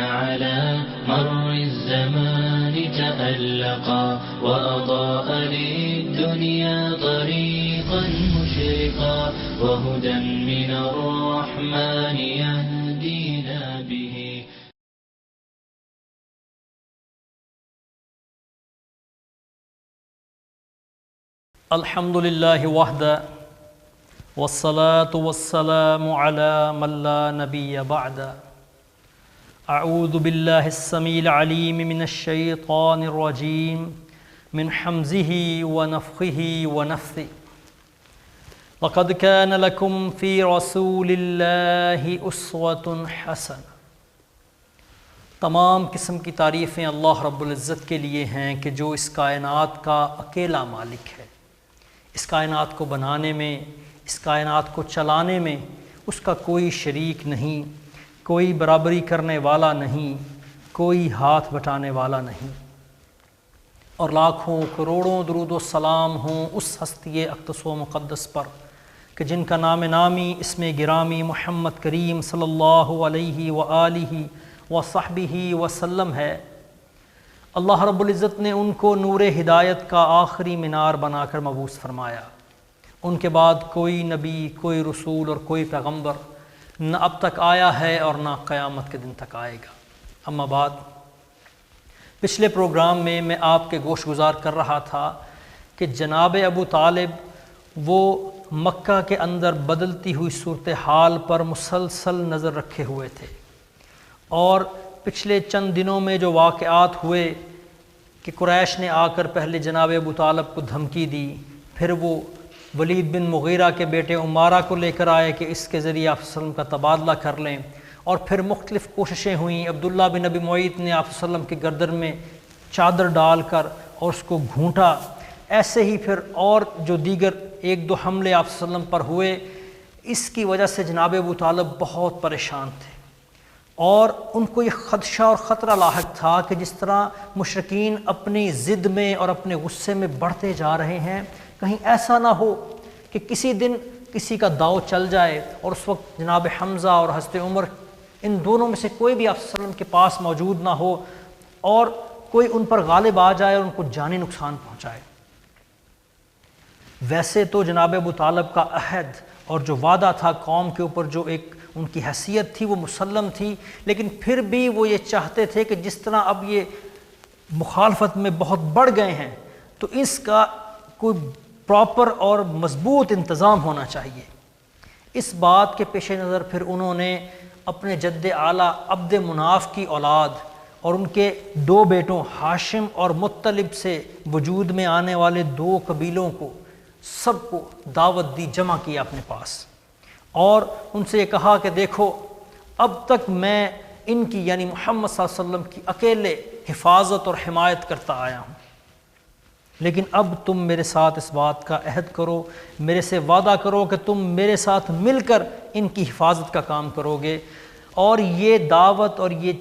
على مر الزمان تألقا وأضاء للدنيا طريقا مشرقا وهدى من الرحمن يهدينا به. الحمد للہ وحدہ والصلاة والسلام على من لا نبی بعد. اعوذ باللہ السمیع العلیم من الشیطان الرجیم من حمزہ ونفخہ ونفثہ. لقد كان لكم في رسول اللہ اسوة حسنہ. تمام قسم کی تعریفیں اللہ رب العزت کے لیے ہیں کہ جو اس کائنات کا اکیلا مالک ہے. اس کائنات کو بنانے میں، اس کائنات کو چلانے میں اس کا کوئی شریک نہیں، کوئی برابری کرنے والا نہیں، کوئی ہاتھ بٹانے والا نہیں. اور لاکھوں کروڑوں درود و سلام ہوں اس ہستی اقدس و مقدس پر کہ جن کا نام نامی اسم گرامی محمد کریم صلی اللہ علیہ وآلہ وصحبہ وسلم ہے. اللہ رب العزت نے ان کو نور ہدایت کا آخری مینار بنا کر مبعوث فرمایا. ان کے بعد کوئی نبی، کوئی رسول اور کوئی پیغمبر نہ اب تک آیا ہے اور نہ قیامت کے دن تک آئے گا. اما بعد، پچھلے پروگرام میں آپ کے گوش گزار کر رہا تھا کہ جناب ابو طالب وہ مکہ کے اندر بدلتی ہوئی صورتحال پر مسلسل نظر رکھے ہوئے تھے، اور پچھلے چند دنوں میں جو واقعات ہوئے کہ قریش نے آ کر پہلے جناب ابو طالب کو دھمکی دی، پھر وہ ولید بن مغیرہ کے بیٹے عمارہ کو لے کر آئے کہ اس کے ذریعے آپ صلی اللہ علیہ وسلم کا تبادلہ کر لیں، اور پھر مختلف کوششیں ہوئیں. عبداللہ بن ابی معیط نے آپ صلی اللہ علیہ وسلم کی گردن میں چادر ڈال کر اور اس کو گھونٹا. ایسے ہی پھر اور جو دیگر ایک دو حملے آپ صلی اللہ علیہ وسلم پر ہوئے. اس کی وجہ سے جناب ابو طالب بہت پریشان تھے، اور ان کو یہ خدشہ اور خطرہ لاحق تھا کہ جس طرح مشرکین اپنی ضد میں اور اپنے غصے میں بڑھتے جا رہے ہیں، کہیں ایسا نہ ہو کہ کسی دن کسی کا داؤ چل جائے اور اس وقت جناب حمزہ اور حضرت عمر ان دونوں میں سے کوئی بھی آپ صلی اللہ علیہ وسلم کے پاس موجود نہ ہو اور کوئی ان پر غالب آ جائے اور ان کو جانی نقصان پہنچائے. ویسے تو جناب ابو طالب کا عہد اور جو وعدہ تھا قوم کے اوپر، جو ایک ان کی حیثیت تھی، وہ مسلم تھی، لیکن پھر بھی وہ یہ چاہتے تھے کہ جس طرح اب یہ مخالفت میں بہت بڑھ گئے ہیں تو اس کا کوئی پراپر اور مضبوط انتظام ہونا چاہیے. اس بات کے پیش نظر پھر انہوں نے اپنے جد اعلیٰ عبد مناف کی اولاد اور ان کے دو بیٹوں ہاشم اور مطلب سے وجود میں آنے والے دو قبیلوں کو سب کو دعوت دی، جمع کیا اپنے پاس، اور ان سے یہ کہا کہ دیکھو اب تک میں ان کی یعنی محمد صلی اللہ علیہ وسلم کی اکیلے حفاظت اور حمایت کرتا آیا ہوں، لیکن اب تم میرے ساتھ اس بات کا عہد کرو، میرے سے وعدہ کرو کہ تم میرے ساتھ مل کر ان کی حفاظت کا کام کرو گے. اور یہ دعوت اور یہ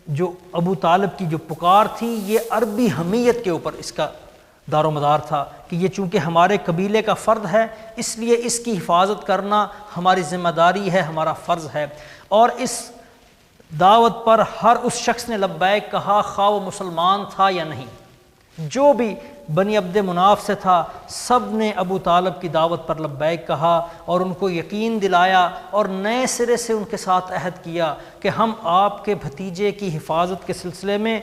جو ابو طالب کی جو پکار تھی، یہ عربی حمیت کے اوپر اس کا دار و مدار تھا کہ یہ چونکہ ہمارے قبیلے کا فرد ہے، اس لیے اس کی حفاظت کرنا ہماری ذمہ داری ہے، ہمارا فرض ہے. اور اس دعوت پر ہر اس شخص نے لبیک کہا، خواہ وہ مسلمان تھا یا نہیں. جو بھی بنی عبد مناف سے تھا، سب نے ابو طالب کی دعوت پر لبیک کہا اور ان کو یقین دلایا اور نئے سرے سے ان کے ساتھ عہد کیا کہ ہم آپ کے بھتیجے کی حفاظت کے سلسلے میں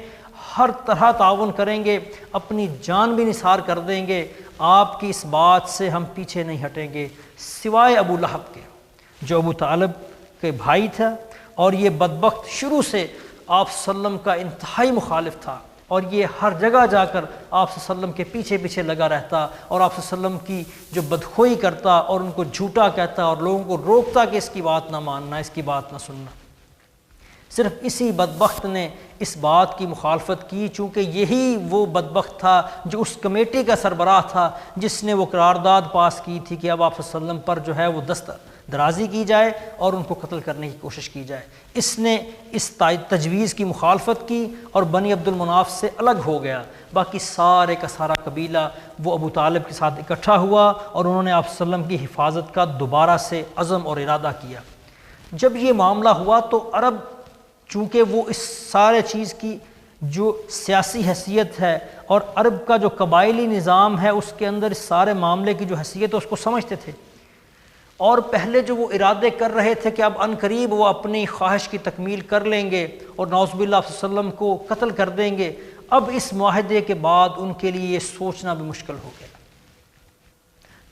ہر طرح تعاون کریں گے، اپنی جان بھی نثار کر دیں گے، آپ کی اس بات سے ہم پیچھے نہیں ہٹیں گے، سوائے ابو لہب کے جو ابو طالب کے بھائی تھا. اور یہ بدبخت شروع سے آپ صلی اللہ علیہ وسلم کا انتہائی مخالف تھا، اور یہ ہر جگہ جا کر آپ صلی اللہ علیہ وسلم کے پیچھے پیچھے لگا رہتا اور آپ صلی اللہ علیہ وسلم کی جو بدخوئی کرتا اور ان کو جھوٹا کہتا اور لوگوں کو روکتا کہ اس کی بات نہ ماننا، اس کی بات نہ سننا. صرف اسی بدبخت نے اس بات کی مخالفت کی، چونکہ یہی وہ بدبخت تھا جو اس کمیٹی کا سربراہ تھا جس نے وہ قرارداد پاس کی تھی کہ اب آپ صلی اللہ علیہ وسلم پر جو ہے وہ دست درازی کی جائے اور ان کو قتل کرنے کی کوشش کی جائے. اس نے اس تجویز کی مخالفت کی اور بنی عبد المناف سے الگ ہو گیا. باقی سارے کا سارا قبیلہ وہ ابو طالب کے ساتھ اکٹھا ہوا اور انہوں نے آپ صلی اللہ علیہ وسلم کی حفاظت کا دوبارہ سے عزم اور ارادہ کیا. جب یہ معاملہ ہوا تو عرب چونکہ وہ اس سارے چیز کی جو سیاسی حیثیت ہے اور عرب کا جو قبائلی نظام ہے اس کے اندر اس سارے معاملے کی جو حیثیت ہے اس کو سمجھتے تھے، اور پہلے جو وہ ارادے کر رہے تھے کہ اب عنقریب وہ اپنی خواہش کی تکمیل کر لیں گے اور نعوذ باللہ صلی اللہ علیہ وسلم کو قتل کر دیں گے، اب اس معاہدے کے بعد ان کے لیے یہ سوچنا بھی مشکل ہو گیا،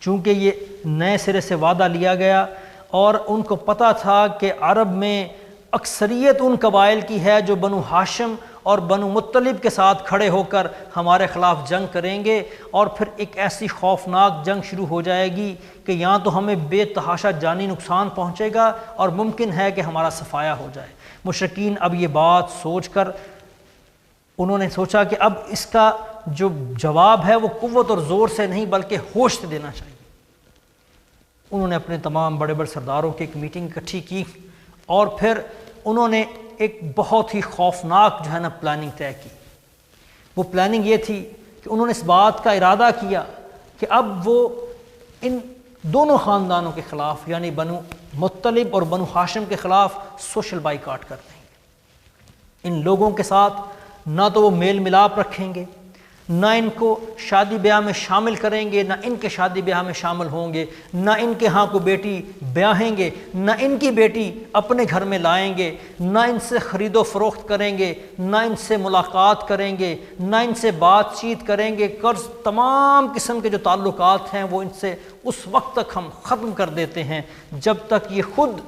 چونکہ یہ نئے سرے سے وعدہ لیا گیا اور ان کو پتہ تھا کہ عرب میں اکثریت ان قبائل کی ہے جو بنو ہاشم اور بنو مطلب کے ساتھ کھڑے ہو کر ہمارے خلاف جنگ کریں گے، اور پھر ایک ایسی خوفناک جنگ شروع ہو جائے گی کہ یہاں تو ہمیں بے تحاشا جانی نقصان پہنچے گا اور ممکن ہے کہ ہمارا صفایا ہو جائے۔ مشرکین اب یہ بات سوچ کر انہوں نے سوچا کہ اب اس کا جو جواب ہے وہ قوت اور زور سے نہیں بلکہ ہوش سے دینا چاہیے۔ انہوں نے اپنے تمام بڑے بڑے سرداروں کی ایک میٹنگ اکٹھی کی اور پھر انہوں نے ایک بہت ہی خوفناک جو ہے نا پلاننگ طے کی۔ وہ پلاننگ یہ تھی کہ انہوں نے اس بات کا ارادہ کیا کہ اب وہ ان دونوں خاندانوں کے خلاف یعنی بنو مطلب اور بنو ہاشم کے خلاف سوشل بائیکاٹ کر دیں گے۔ ان لوگوں کے ساتھ نہ تو وہ میل ملاپ رکھیں گے، نہ ان کو شادی بیاہ میں شامل کریں گے، نہ ان کے شادی بیاہ میں شامل ہوں گے، نہ ان کے ہاں کو بیٹی بیاہیں گے، نہ ان کی بیٹی اپنے گھر میں لائیں گے، نہ ان سے خرید و فروخت کریں گے، نہ ان سے ملاقات کریں گے، نہ ان سے بات چیت کریں گے، قرض تمام قسم کے جو تعلقات ہیں وہ ان سے اس وقت تک ہم ختم کر دیتے ہیں جب تک یہ خود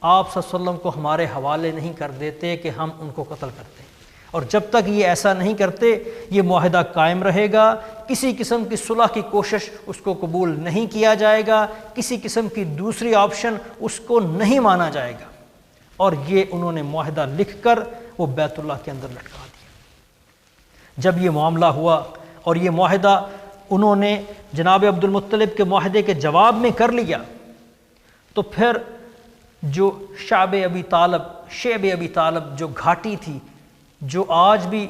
آپ صلی اللہ علیہ وسلم کو ہمارے حوالے نہیں کر دیتے کہ ہم ان کو قتل کرتے ہیں، اور جب تک یہ ایسا نہیں کرتے یہ معاہدہ قائم رہے گا، کسی قسم کی صلح کی کوشش اس کو قبول نہیں کیا جائے گا، کسی قسم کی دوسری آپشن اس کو نہیں مانا جائے گا۔ اور یہ انہوں نے معاہدہ لکھ کر وہ بیت اللہ کے اندر لٹکا دیا۔ جب یہ معاملہ ہوا اور یہ معاہدہ انہوں نے جناب عبد المطلب کے معاہدے کے جواب میں کر لیا، تو پھر جو شعب ابی طالب جو گھاٹی تھی جو آج بھی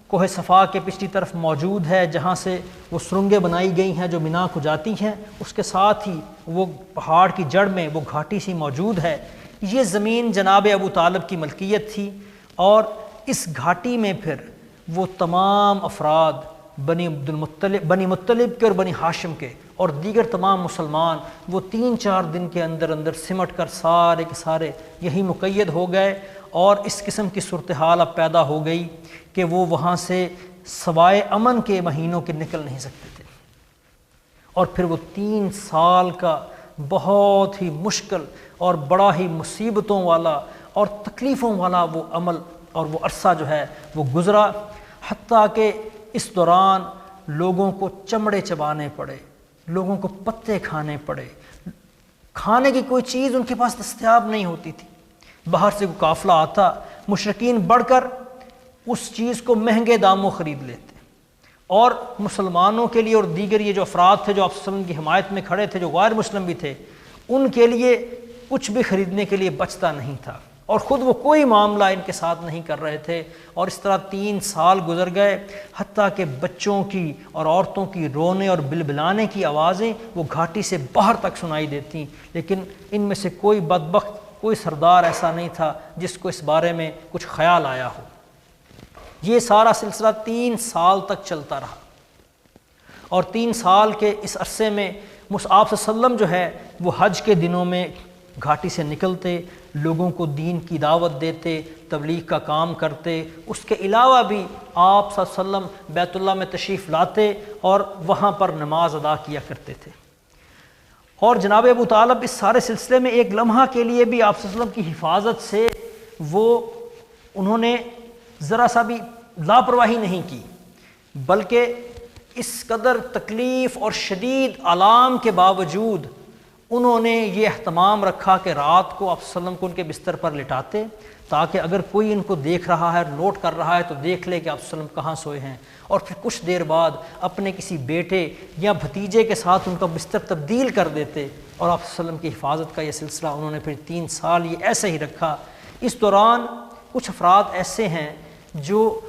کوہ صفا کے پچھلی طرف موجود ہے، جہاں سے وہ سرنگیں بنائی گئی ہیں جو مینا کو جاتی ہیں، اس کے ساتھ ہی وہ پہاڑ کی جڑ میں وہ گھاٹی سی موجود ہے، یہ زمین جناب ابو طالب کی ملکیت تھی، اور اس گھاٹی میں پھر وہ تمام افراد بنی مطلب کے اور بنی ہاشم کے اور دیگر تمام مسلمان وہ 3-4 دن کے اندر اندر سمٹ کر سارے کے سارے یہی مقید ہو گئے، اور اس قسم کی صورتحال اب پیدا ہو گئی کہ وہ وہاں سے سوائے امن کے مہینوں کے نکل نہیں سکتے تھے، اور پھر وہ 3 سال کا بہت ہی مشکل اور بڑا ہی مصیبتوں والا اور تکلیفوں والا وہ عمل اور وہ عرصہ جو ہے وہ گزرا، حتیٰ کہ اس دوران لوگوں کو چمڑے چبانے پڑے، لوگوں کو پتے کھانے پڑے، کھانے کی کوئی چیز ان کے پاس دستیاب نہیں ہوتی تھی، باہر سے کوئی قافلہ آتا مشرکین بڑھ کر اس چیز کو مہنگے داموں خرید لیتے، اور مسلمانوں کے لیے اور دیگر یہ جو افراد تھے جو آپ صلی اللہ علیہ وسلم کی حمایت میں کھڑے تھے جو غیر مسلم بھی تھے، ان کے لیے کچھ بھی خریدنے کے لیے بچتا نہیں تھا، اور خود وہ کوئی معاملہ ان کے ساتھ نہیں کر رہے تھے، اور اس طرح 3 سال گزر گئے، حتیٰ کہ بچوں کی اور عورتوں کی رونے اور بلبلانے کی آوازیں وہ گھاٹی سے باہر تک سنائی دیتیں، لیکن ان میں سے کوئی بدبخت کوئی سردار ایسا نہیں تھا جس کو اس بارے میں کچھ خیال آیا ہو۔ یہ سارا سلسلہ 3 سال تک چلتا رہا، اور 3 سال کے اس عرصے میں آپ صلی اللہ علیہ وسلم جو ہے وہ حج کے دنوں میں گھاٹی سے نکلتے، لوگوں کو دین کی دعوت دیتے، تبلیغ کا کام کرتے، اس کے علاوہ بھی آپ صلی اللہ علیہ وسلم بیت اللہ میں تشریف لاتے اور وہاں پر نماز ادا کیا کرتے تھے، اور جناب ابو طالب اس سارے سلسلے میں ایک لمحہ کے لیے بھی آپ صلی اللہ علیہ وسلم کی حفاظت سے انہوں نے ذرا سا بھی لاپرواہی نہیں کی، بلکہ اس قدر تکلیف اور شدید آلام کے باوجود انہوں نے یہ اہتمام رکھا کہ رات کو آپ صلی اللہ علیہ وسلم کو ان کے بستر پر لٹاتے، تاکہ اگر کوئی ان کو دیکھ رہا ہے نوٹ کر رہا ہے تو دیکھ لے کہ آپ صلی اللہ علیہ وسلم کہاں سوئے ہیں، اور پھر کچھ دیر بعد اپنے کسی بیٹے یا بھتیجے کے ساتھ ان کا بستر تبدیل کر دیتے، اور آپ صلی اللہ علیہ وسلم کی حفاظت کا یہ سلسلہ انہوں نے پھر 3 سال یہ ایسے ہی رکھا۔ اس دوران کچھ افراد ایسے ہیں جو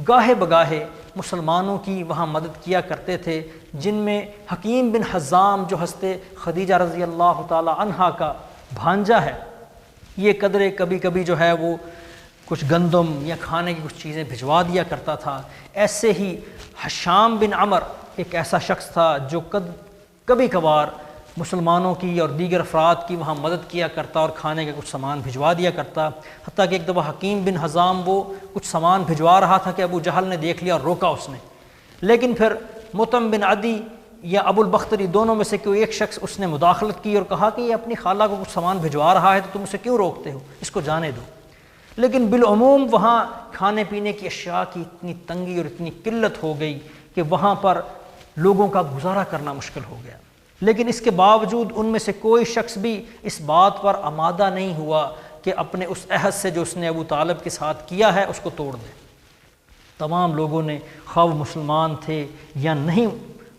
گاہے بگاہے مسلمانوں کی وہاں مدد کیا کرتے تھے، جن میں حکیم بن حزام جو حضرت خدیجہ رضی اللہ تعالی عنہا کا بھانجا ہے، یہ قدرے کبھی کبھی جو ہے وہ کچھ گندم یا کھانے کی کچھ چیزیں بھجوا دیا کرتا تھا۔ ایسے ہی حشام بن عمر ایک ایسا شخص تھا جو کبھی کبھار مسلمانوں کی اور دیگر افراد کی وہاں مدد کیا کرتا اور کھانے کا کچھ سامان بھجوا دیا کرتا، حتیٰ کہ ایک دفعہ حکیم بن حزام وہ کچھ سامان بھجوا رہا تھا کہ ابو جہل نے دیکھ لیا اور روکا اس نے، لیکن پھر مطعم بن عدی یا ابو البختری دونوں میں سے کوئی ایک شخص اس نے مداخلت کی اور کہا کہ یہ اپنی خالہ کو کچھ سامان بھجوا رہا ہے تو تم اسے کیوں روکتے ہو، اس کو جانے دو۔ لیکن بالعموم وہاں کھانے پینے کی اشیاء کی اتنی تنگی اور اتنی قلت ہو گئی کہ وہاں پر لوگوں کا گزارا کرنا مشکل ہو گیا، لیکن اس کے باوجود ان میں سے کوئی شخص بھی اس بات پر آمادہ نہیں ہوا کہ اپنے اس عہد سے جو اس نے ابو طالب کے ساتھ کیا ہے اس کو توڑ دے۔ تمام لوگوں نے، خواہ وہ مسلمان تھے یا نہیں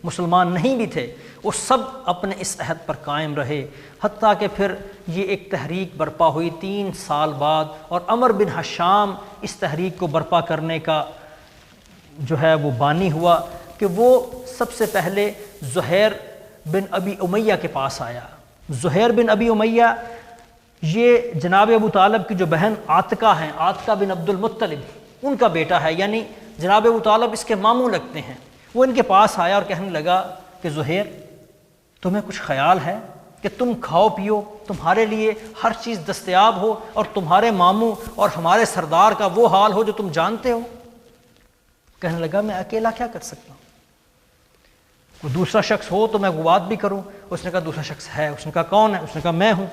مسلمان نہیں بھی تھے، وہ سب اپنے اس عہد پر قائم رہے، حتیٰ کہ پھر یہ ایک تحریک برپا ہوئی 3 سال بعد، اور عمر بن حشام اس تحریک کو برپا کرنے کا جو ہے وہ بانی ہوا کہ وہ سب سے پہلے زہیر بن ابی امیہ کے پاس آیا۔ زہیر بن ابی امیہ یہ جناب ابو طالب کی جو بہن عاتقہ ہیں، عاتقہ بن عبد المطلب، ان کا بیٹا ہے، یعنی جناب ابو طالب اس کے ماموں لگتے ہیں۔ وہ ان کے پاس آیا اور کہنے لگا کہ زہیر، تمہیں کچھ خیال ہے کہ تم کھاؤ پیو، تمہارے لیے ہر چیز دستیاب ہو، اور تمہارے ماموں اور ہمارے سردار کا وہ حال ہو جو تم جانتے ہو؟ کہنے لگا میں اکیلا کیا کر سکتا ہوں، کوئی دوسرا شخص ہو تو میں وہ بات بھی کروں۔ اس نے کہا دوسرا شخص ہے۔ اس نے کہا کون ہے؟ اس نے کہا میں ہوں۔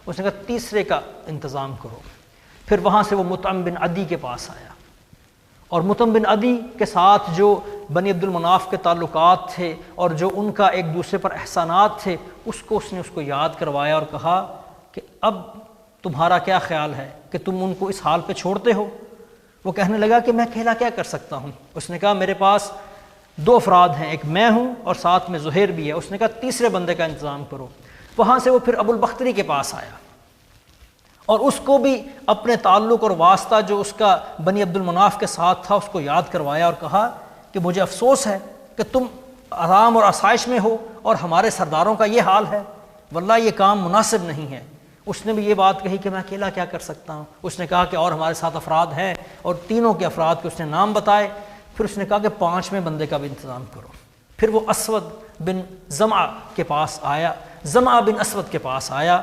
اس نے کہا تیسرے کا انتظام کرو۔ پھر وہاں سے وہ مطعم بن عدی کے پاس آیا، اور مطعم بن عدی کے ساتھ جو بنی عبد المناف کے تعلقات تھے اور جو ان کا ایک دوسرے پر احسانات تھے اس نے اس کو یاد کروایا اور کہا کہ اب تمہارا کیا خیال ہے کہ تم ان کو اس حال پہ چھوڑتے ہو؟ وہ کہنے لگا کہ میں اکیلا کیا کر سکتا ہوں۔ اس نے کہا میرے پاس 2 افراد ہیں، ایک میں ہوں اور ساتھ میں زہیر بھی ہے۔ اس نے کہا تیسرے بندے کا انتظام کرو۔ وہاں سے وہ پھر ابو البختری کے پاس آیا، اور اس کو بھی اپنے تعلق اور واسطہ جو اس کا بنی عبد المناف کے ساتھ تھا اس کو یاد کروایا اور کہا کہ مجھے افسوس ہے کہ تم آرام اور آسائش میں ہو اور ہمارے سرداروں کا یہ حال ہے، واللہ یہ کام مناسب نہیں ہے۔ اس نے بھی یہ بات کہی کہ میں اکیلا کیا کر سکتا ہوں۔ اس نے کہا کہ اور ہمارے ساتھ افراد ہیں، اور تینوں کے افراد کے اس نے نام بتائے۔ پھر اس نے کہا کہ 5ویں بندے کا بھی انتظام کرو۔ پھر وہ اسود بن زمعہ کے پاس آیا، زمعہ بن اسود کے پاس آیا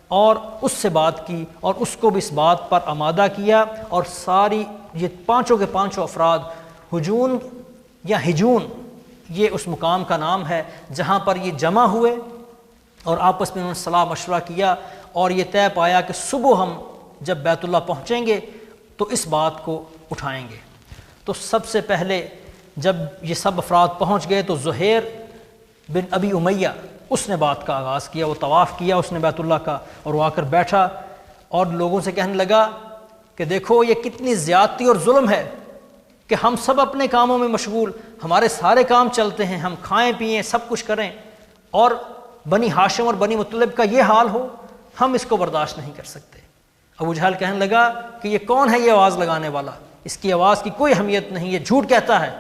اور اس سے بات کی، اور اس کو بھی اس بات پر آمادہ کیا، اور ساری یہ 5 کے 5 افراد ہجون یا ہجون، یہ اس مقام کا نام ہے جہاں پر یہ جمع ہوئے، اور آپس میں انہوں نے صلاح مشورہ کیا اور یہ طے پایا کہ صبح ہم جب بیت اللہ پہنچیں گے تو اس بات کو اٹھائیں گے۔ تو سب سے پہلے جب یہ سب افراد پہنچ گئے تو زہیر بن ابی امیہ اس نے بات کا آغاز کیا، وہ طواف کیا اس نے بیت اللہ کا، اور وہ آ کر بیٹھا اور لوگوں سے کہنے لگا کہ دیکھو یہ کتنی زیادتی اور ظلم ہے کہ ہم سب اپنے کاموں میں مشغول، ہمارے سارے کام چلتے ہیں، ہم کھائیں پئیں سب کچھ کریں، اور بنی ہاشم اور بنی مطلب کا یہ حال ہو، ہم اس کو برداشت نہیں کر سکتے۔ ابو جہل کہنے لگا کہ یہ کون ہے یہ آواز لگانے والا، اس کی آواز کی کوئی اہمیت نہیں، یہ جھوٹ کہتا ہے۔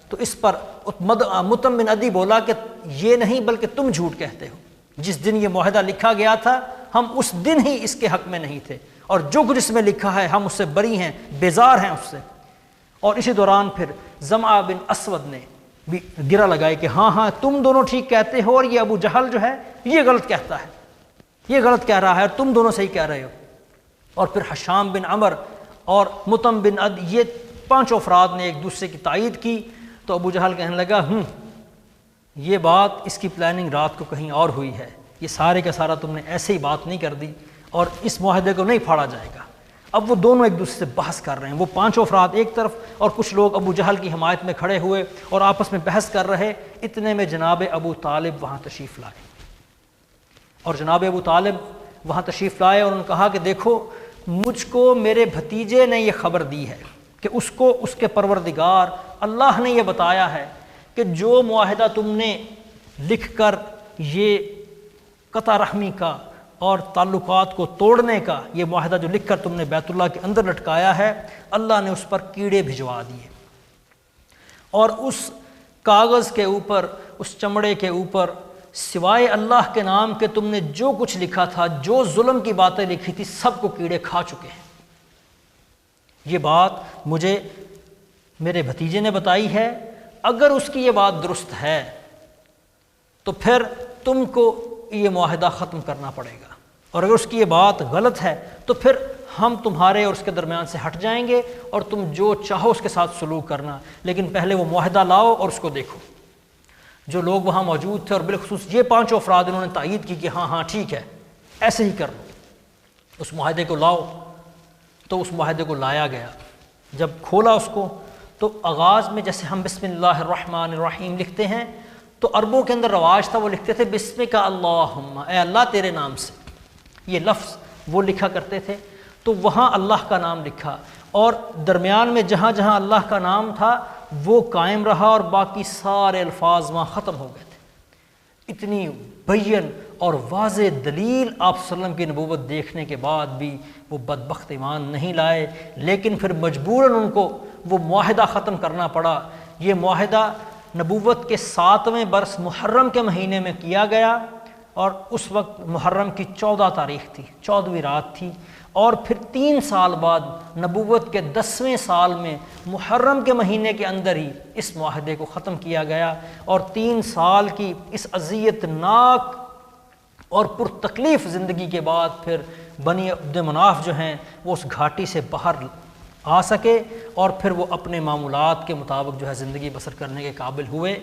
تو اس پر مطعم بن عدی بولا کہ یہ نہیں بلکہ تم جھوٹ کہتے ہو، جس دن یہ معاہدہ لکھا گیا تھا ہم اس دن ہی اس کے حق میں نہیں تھے، اور جو کچھ اس میں لکھا ہے ہم اس سے بری ہیں، بیزار ہیں اس سے۔ اور اسی دوران پھر زمعہ بن اسود نے بھی گرہ لگائی کہ ہاں تم دونوں ٹھیک کہتے ہو، اور یہ ابو جہل جو ہے یہ غلط کہتا ہے، یہ غلط کہہ رہا ہے، اور تم دونوں صحیح کہہ رہے ہو۔ اور پھر حشام بن عمر اور مطعم بن عد یہ 5 افراد نے ایک دوسرے کی تائید کی۔ تو ابو جہل کہنے لگا یہ بات اس کی پلاننگ رات کو کہیں اور ہوئی ہے، یہ سارے کا سارا تم نے ایسے ہی بات نہیں کر دی، اور اس معاہدے کو نہیں پھاڑا جائے گا۔ اب وہ دونوں ایک دوسرے سے بحث کر رہے ہیں، وہ 5 افراد ایک طرف اور کچھ لوگ ابو جہل کی حمایت میں کھڑے ہوئے اور آپس میں بحث کر رہے۔ اتنے میں جناب ابو طالب وہاں تشریف لائے، اور جناب ابو طالب وہاں تشریف لائے اور انہوں نے کہا کہ دیکھو مجھ کو میرے بھتیجے نے یہ خبر دی ہے کہ اس کو اس کے پروردگار اللہ نے یہ بتایا ہے کہ جو معاہدہ تم نے لکھ کر یہ قطع رحمی کا اور تعلقات کو توڑنے کا یہ معاہدہ جو لکھ کر تم نے بیت اللہ کے اندر لٹکایا ہے، اللہ نے اس پر کیڑے بھجوا دیے، اور اس کاغذ کے اوپر، اس چمڑے کے اوپر سوائے اللہ کے نام کے تم نے جو کچھ لکھا تھا، جو ظلم کی باتیں لکھی تھی، سب کو کیڑے کھا چکے ہیں۔ یہ بات مجھے میرے بھتیجے نے بتائی ہے، اگر اس کی یہ بات درست ہے تو پھر تم کو یہ معاہدہ ختم کرنا پڑے گا، اور اگر اس کی یہ بات غلط ہے تو پھر ہم تمہارے اور اس کے درمیان سے ہٹ جائیں گے اور تم جو چاہو اس کے ساتھ سلوک کرنا، لیکن پہلے وہ معاہدہ لاؤ اور اس کو دیکھو۔ جو لوگ وہاں موجود تھے اور بالخصوص یہ 5 افراد، انہوں نے تائید کی کہ ہاں ہاں ٹھیک ہے، ایسے ہی کر لو، اس معاہدے کو لاؤ۔ تو اس معاہدے کو لایا گیا۔ جب کھولا اس کو تو آغاز میں جیسے ہم بسم اللہ الرحمن الرحیم لکھتے ہیں، تو عربوں کے اندر رواج تھا، وہ لکھتے تھے بسمک اللہم، اے اللہ تیرے نام سے، یہ لفظ وہ لکھا کرتے تھے۔ تو وہاں اللہ کا نام لکھا، اور درمیان میں جہاں جہاں اللہ کا نام تھا وہ قائم رہا، اور باقی سارے الفاظ وہاں ختم ہو گئے تھے۔ اتنی بین اور واضح دلیل آپ صلی اللہ علیہ وسلم کی نبوت دیکھنے کے بعد بھی وہ بدبخت ایمان نہیں لائے، لیکن پھر مجبوراً ان کو وہ معاہدہ ختم کرنا پڑا۔ یہ معاہدہ نبوت کے 7ویں برس محرم کے مہینے میں کیا گیا، اور اس وقت محرم کی 14 تاریخ تھی، 14ویں رات تھی، اور پھر 3 سال بعد نبوت کے 10ویں سال میں محرم کے مہینے کے اندر ہی اس معاہدے کو ختم کیا گیا، اور 3 سال کی اس اذیت ناک اور پرتکلیف زندگی کے بعد پھر بنی عبد مناف جو ہیں وہ اس گھاٹی سے باہر آ سکے، اور پھر وہ اپنے معمولات کے مطابق جو ہے زندگی بسر کرنے کے قابل ہوئے۔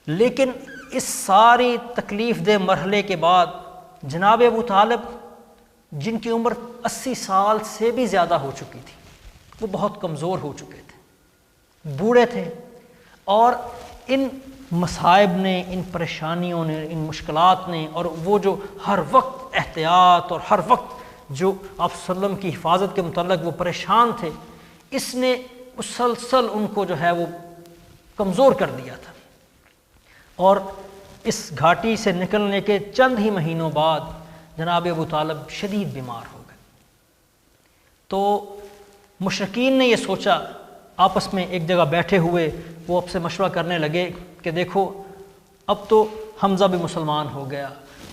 لیکن اس ساری تکلیف دہ مرحلے کے بعد جناب ابو طالب، جن کی عمر 80 سال سے بھی زیادہ ہو چکی تھی، وہ بہت کمزور ہو چکے تھے، بوڑھے تھے، اور ان مصائب نے، ان پریشانیوں نے، ان مشکلات نے، اور وہ جو ہر وقت احتیاط اور ہر وقت جو آپ صلی اللہ علیہ وسلم کی حفاظت کے متعلق وہ پریشان تھے، اس نے مسلسل ان کو جو ہے وہ کمزور کر دیا تھا۔ اور اس گھاٹی سے نکلنے کے چند ہی مہینوں بعد جناب ابو طالب شدید بیمار ہو گئے۔ تو مشرکین نے یہ سوچا، آپس میں ایک جگہ بیٹھے ہوئے وہ اب سے مشورہ کرنے لگے کہ دیکھو اب تو حمزہ بھی مسلمان ہو گیا،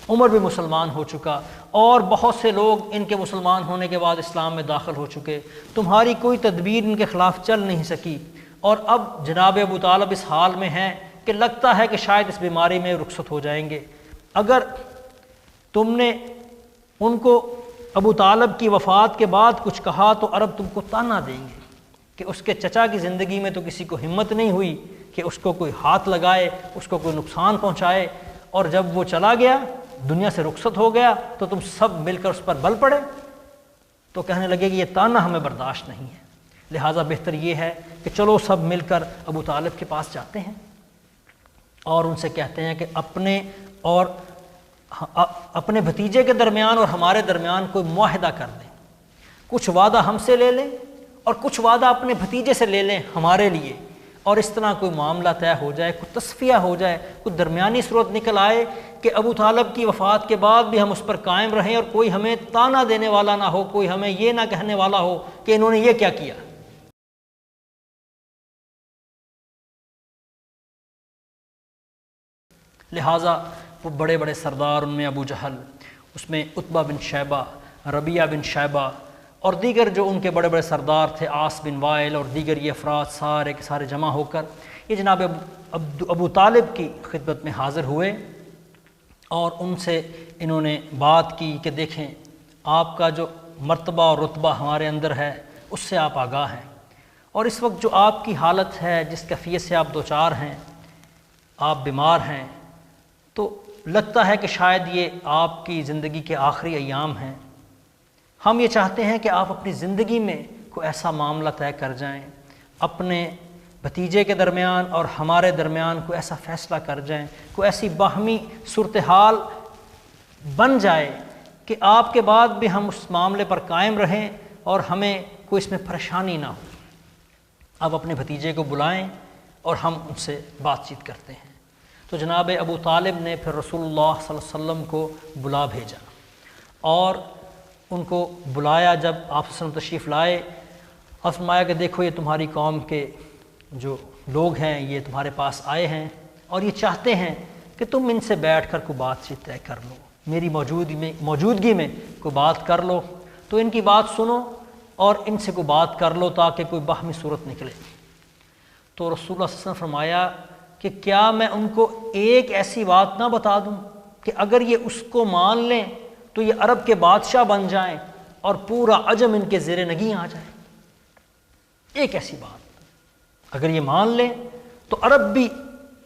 عمر بھی مسلمان ہو چکا، اور بہت سے لوگ ان کے مسلمان ہونے کے بعد اسلام میں داخل ہو چکے، تمہاری کوئی تدبیر ان کے خلاف چل نہیں سکی، اور اب جناب ابو طالب اس حال میں ہیں کہ لگتا ہے کہ شاید اس بیماری میں رخصت ہو جائیں گے۔ اگر تم نے ان کو ابو طالب کی وفات کے بعد کچھ کہا تو عرب تم کو طعنہ دیں گے کہ اس کے چچا کی زندگی میں تو کسی کو ہمت نہیں ہوئی کہ اس کو کوئی ہاتھ لگائے، اس کو کوئی نقصان پہنچائے، اور جب وہ چلا گیا، دنیا سے رخصت ہو گیا، تو تم سب مل کر اس پر بل پڑے۔ تو کہنے لگے کہ یہ طعنہ ہمیں برداشت نہیں ہے، لہٰذا بہتر یہ ہے کہ چلو سب مل کر ابو طالب کے پاس جاتے ہیں اور ان سے کہتے ہیں کہ اپنے بھتیجے کے درمیان اور ہمارے درمیان کوئی معاہدہ کر دیں، کچھ وعدہ ہم سے لے لیں اور کچھ وعدہ اپنے بھتیجے سے لے لیں ہمارے لیے، اور اس طرح کوئی معاملہ طے ہو جائے، کوئی تصفیہ ہو جائے، کوئی درمیانی صورت نکل آئے کہ ابو طالب کی وفات کے بعد بھی ہم اس پر قائم رہیں، اور کوئی ہمیں طعنہ دینے والا نہ ہو، کوئی ہمیں یہ نہ کہنے والا ہو کہ انہوں نے یہ کیا کیا۔ لہٰذا وہ بڑے بڑے سردار، ان میں ابو جہل، اس میں عتبہ بن شیبہ، ربیعہ بن شیبہ، اور دیگر جو ان کے بڑے بڑے سردار تھے، عاص بن وائل اور دیگر یہ افراد سارے کے سارے جمع ہو کر یہ جناب ابو طالب کی خدمت میں حاضر ہوئے، اور ان سے انہوں نے بات کی کہ دیکھیں آپ کا جو مرتبہ اور رتبہ ہمارے اندر ہے اس سے آپ آگاہ ہیں، اور اس وقت جو آپ کی حالت ہے، جس کیفیت سے آپ دوچار ہیں، آپ بیمار ہیں، تو لگتا ہے کہ شاید یہ آپ کی زندگی کے آخری ایام ہیں۔ ہم یہ چاہتے ہیں کہ آپ اپنی زندگی میں کوئی ایسا معاملہ طے کر جائیں، اپنے بھتیجے کے درمیان اور ہمارے درمیان کوئی ایسا فیصلہ کر جائیں، کوئی ایسی باہمی صورتحال بن جائے کہ آپ کے بعد بھی ہم اس معاملے پر قائم رہیں اور ہمیں کوئی اس میں پریشانی نہ ہو۔ آپ اپنے بھتیجے کو بلائیں اور ہم ان سے بات چیت کرتے ہیں۔ تو جناب ابو طالب نے پھر رسول اللہ صلی اللہ علیہ وسلم کو بلا بھیجا، اور ان کو بلایا۔ جب آپ صلی اللہ علیہ وسلم تشریف لائے، اور فرمایا کہ دیکھو یہ تمہاری قوم کے جو لوگ ہیں یہ تمہارے پاس آئے ہیں، اور یہ چاہتے ہیں کہ تم ان سے بیٹھ کر کوئی بات چیت طے کر لو، میری موجودگی میں کوئی بات کر لو۔ تو ان کی بات سنو، اور ان سے کوئی بات کر لو تاکہ کوئی باہمی صورت نکلے۔ تو رسول اللہ صلی اللہ علیہ وسلم نے فرمایا کہ کیا میں ان کو ایک ایسی بات نہ بتا دوں کہ اگر یہ اس کو مان لیں تو یہ عرب کے بادشاہ بن جائیں اور پورا عجم ان کے زیر نگیں آ جائے۔ ایک ایسی بات اگر یہ مان لیں تو عرب بھی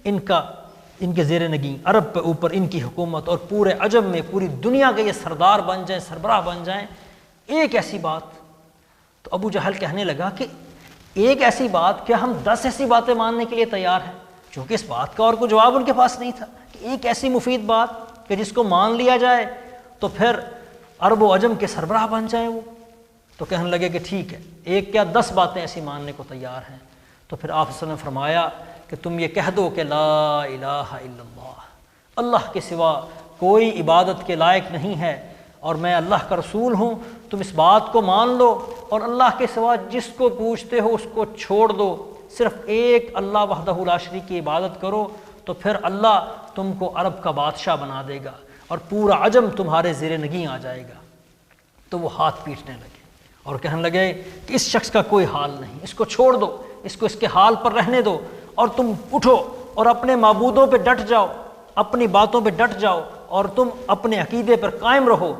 ان کے زیر نگیں، عرب پہ اوپر ان کی حکومت، اور پورے عجم میں پوری دنیا کے یہ سردار بن جائیں، سربراہ بن جائیں۔ ایک ایسی بات۔ تو ابو جہل کہنے لگا کہ ایک ایسی بات، کیا ہم 10 ایسی باتیں ماننے کے لیے تیار ہیں؟ چونکہ اس بات کا اور کوئی جواب ان کے پاس نہیں تھا کہ ایک ایسی مفید بات کہ جس کو مان لیا جائے تو پھر عرب و عجم کے سربراہ بن جائیں وہ۔ تو کہنے لگے کہ ٹھیک ہے، ایک کیا 10 باتیں ایسی ماننے کو تیار ہیں۔ تو پھر آپ صلی اللہ علیہ وسلم نے فرمایا کہ تم یہ کہہ دو کہ لا الہ الا اللہ، اللہ کے سوا کوئی عبادت کے لائق نہیں ہے اور میں اللہ کا رسول ہوں۔ تم اس بات کو مان لو اور اللہ کے سوا جس کو پوچھتے ہو اس کو چھوڑ دو، صرف ایک اللہ وحدہ لا شریک کی عبادت کرو، تو پھر اللہ تم کو عرب کا بادشاہ بنا دے گا اور پورا عجم تمہارے زیر نگیں آ جائے گا۔ تو وہ ہاتھ پیٹنے لگے اور کہنے لگے کہ اس شخص کا کوئی حال نہیں، اس کو چھوڑ دو، اس کو اس کے حال پر رہنے دو، اور تم اٹھو اور اپنے معبودوں پہ ڈٹ جاؤ، اپنی باتوں پہ ڈٹ جاؤ، اور تم اپنے عقیدے پر قائم رہو،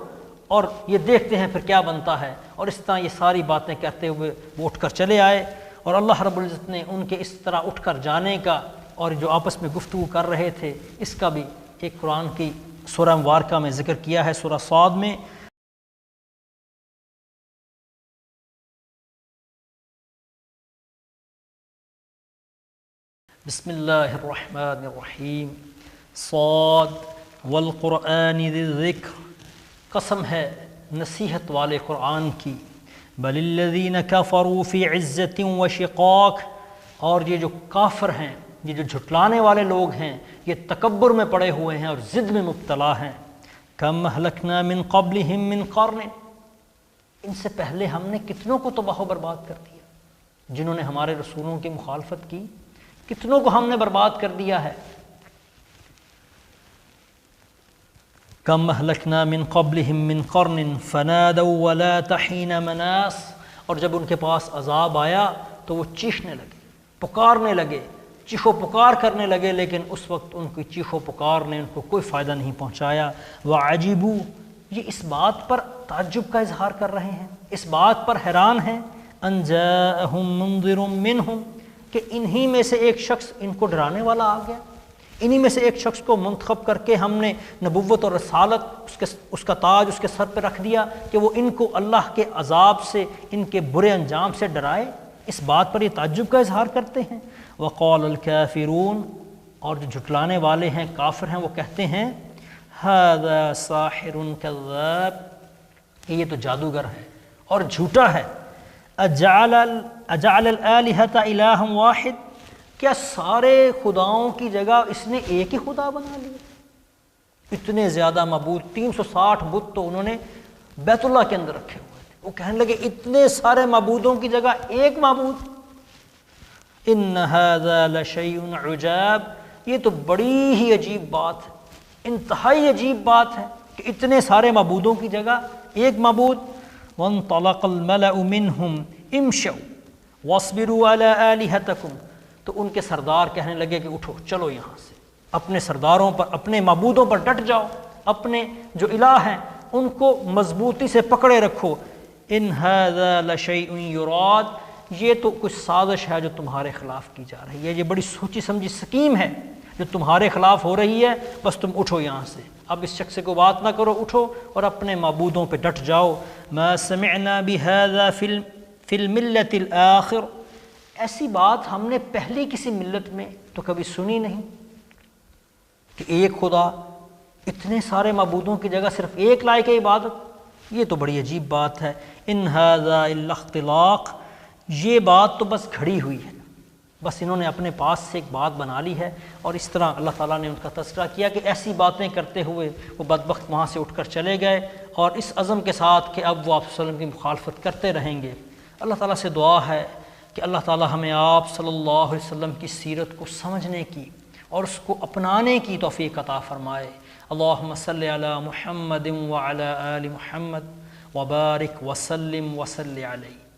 اور یہ دیکھتے ہیں پھر کیا بنتا ہے۔ اور اس طرح یہ ساری باتیں کہتے ہوئے وہ اٹھ کر چلے آئے، اور اللہ رب العزت نے ان کے اس طرح اٹھ کر جانے کا اور جو آپس میں گفتگو کر رہے تھے اس کا بھی ایک قرآن کی سورہ مبارکہ میں ذکر کیا ہے، سورہ صاد میں۔ بسم اللہ الرحمن الرحیم، صاد والقرآن ذی الذکر، قسم ہے نصیحت والے قرآن کی، بل الذین کفروا فی عزت و شقاق، اور یہ جو کافر ہیں، یہ جو جھٹلانے والے لوگ ہیں، یہ تکبر میں پڑے ہوئے ہیں اور ضد میں مبتلا ہیں۔ کم اہلکنا من قبلہم من قرن، ان سے پہلے ہم نے کتنوں کو تباہ و برباد کر دیا، جنہوں نے ہمارے رسولوں کی مخالفت کی، کتنوں کو ہم نے برباد کر دیا ہے۔ کم اہلکنا من قبلہم من قرن فنادوا ولا تحین مناص، اور جب ان کے پاس عذاب آیا تو وہ چیخنے لگے، پکارنے لگے، چیخ و پکار کرنے لگے، لیکن اس وقت ان کی چیخ و پکار نے ان کو کوئی فائدہ نہیں پہنچایا۔ وعجبوا، یہ اس بات پر تعجب کا اظہار کر رہے ہیں، اس بات پر حیران ہیں، ان جاءہم منذر منہم، کہ انہی میں سے ایک شخص ان کو ڈرانے والا آ گیا، انہی میں سے ایک شخص کو منتخب کر کے ہم نے نبوت اور رسالت اس کا تاج اس کے سر پہ رکھ دیا کہ وہ ان کو اللہ کے عذاب سے، ان کے برے انجام سے ڈرائے۔ اس بات پر یہ تعجب کا اظہار کرتے ہیں۔ وقال الکافرون، اور جو جھٹلانے والے ہیں، کافر ہیں، وہ کہتے ہیں ھذا ساحر کذاب، کہ یہ تو جادوگر ہے اور جھوٹا ہے۔ اجعل الآلہۃ الہا واحد، کیا سارے خداؤں کی جگہ اس نے ایک ہی خدا بنا لیا؟ اتنے زیادہ معبود، 360 بت تو انہوں نے بیت اللہ کے اندر رکھے ہوئے تھے، وہ کہنے لگے اتنے سارے معبودوں کی جگہ ایک معبود۔ ان ھذا لشیء عجاب، یہ تو بڑی ہی عجیب بات ہے، انتہائی عجیب بات ہے کہ اتنے سارے معبودوں کی جگہ ایک معبود۔ وانطلق الملأ منهم امشوا واصبروا على آلهتكم، تو ان کے سردار کہنے لگے کہ اٹھو، چلو یہاں سے، اپنے سرداروں پر، اپنے معبودوں پر ڈٹ جاؤ، اپنے جو الہ ہیں ان کو مضبوطی سے پکڑے رکھو۔ ان ھذا لشیء یراد، یہ تو کچھ سازش ہے جو تمہارے خلاف کی جا رہی ہے، یہ بڑی سوچی سمجھی سکیم ہے جو تمہارے خلاف ہو رہی ہے، بس تم اٹھو یہاں سے، اب اس شخص کو بات نہ کرو، اٹھو اور اپنے معبودوں پہ ڈٹ جاؤ۔ ما سمعنا بهذا فی الملت الآخر، ایسی بات ہم نے پہلی کسی ملت میں تو کبھی سنی نہیں کہ ایک خدا اتنے سارے معبودوں کی جگہ صرف ایک لائق عبادت، یہ تو بڑی عجیب بات ہے۔ ان ھذا الا اختلاق، یہ بات تو بس گھڑی ہوئی ہے، بس انہوں نے اپنے پاس سے ایک بات بنا لی ہے۔ اور اس طرح اللہ تعالیٰ نے ان کا تذکرہ کیا کہ ایسی باتیں کرتے ہوئے وہ بدبخت وہاں سے اٹھ کر چلے گئے، اور اس عزم کے ساتھ کہ اب وہ آپ صلی اللہ علیہ وسلم کی مخالفت کرتے رہیں گے۔ اللہ تعالیٰ سے دعا ہے کہ اللہ تعالیٰ ہمیں آپ صلی اللہ علیہ وسلم کی سیرت کو سمجھنے کی اور اس کو اپنانے کی توفیق عطا فرمائے۔ اللہم صلی علی محمد وعلی آل محمد وبارک وسلم وصلی علیہ.